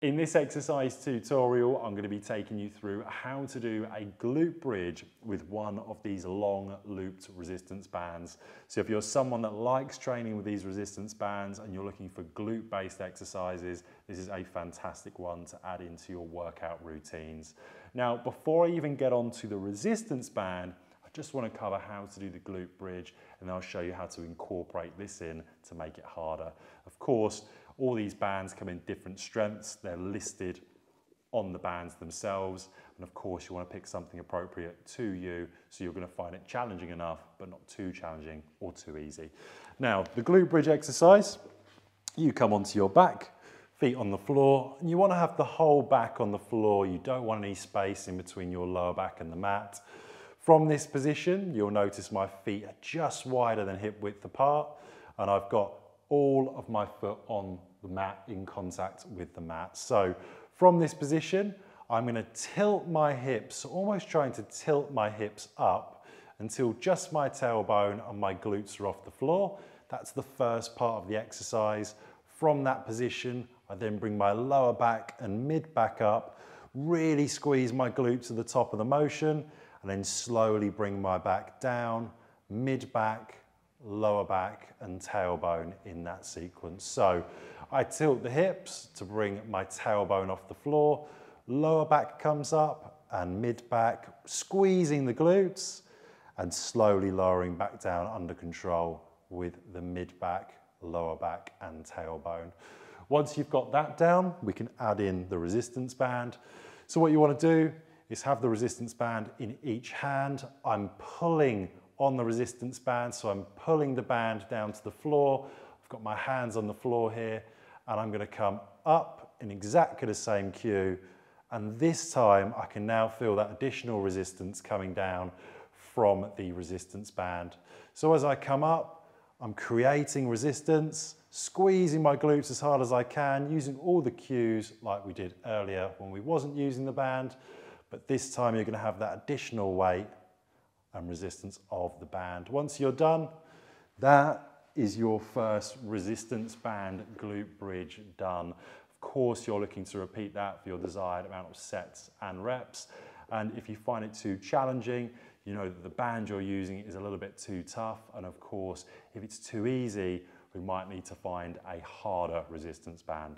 In this exercise tutorial, I'm going to be taking you through how to do a glute bridge with one of these long looped resistance bands. So if you're someone that likes training with these resistance bands and you're looking for glute based exercises, this is a fantastic one to add into your workout routines. Now, before I even get on to the resistance band, I just want to cover how to do the glute bridge, and then I'll show you how to incorporate this in to make it harder. Of course, all these bands come in different strengths. They're listed on the bands themselves. And of course, you want to pick something appropriate to you, so you're going to find it challenging enough, but not too challenging or too easy. Now, the glute bridge exercise, you come onto your back, feet on the floor, and you want to have the whole back on the floor. You don't want any space in between your lower back and the mat. From this position, you'll notice my feet are just wider than hip width apart, and I've got all of my foot on the mat in contact with the mat. So from this position, I'm going to tilt my hips, almost trying to tilt my hips up until just my tailbone and my glutes are off the floor. That's the first part of the exercise. From that position, I then bring my lower back and mid back up, really squeeze my glutes to the top of the motion, and then slowly bring my back down, mid back, lower back and tailbone in that sequence. So I tilt the hips to bring my tailbone off the floor, lower back comes up and mid back, squeezing the glutes and slowly lowering back down under control with the mid back, lower back and tailbone. Once you've got that down, we can add in the resistance band. So what you want to do is have the resistance band in each hand. I'm pulling on the resistance band, so I'm pulling the band down to the floor. I've got my hands on the floor here, and I'm going to come up in exactly the same cue, and this time I can now feel that additional resistance coming down from the resistance band. So as I come up, I'm creating resistance, squeezing my glutes as hard as I can, using all the cues like we did earlier when we wasn't using the band, but this time you're going to have that additional weight and resistance of the band. Once you're done, that is your first resistance band glute bridge done. Of course, you're looking to repeat that for your desired amount of sets and reps. And if you find it too challenging, you know that the band you're using is a little bit too tough. And of course, if it's too easy, we might need to find a harder resistance band.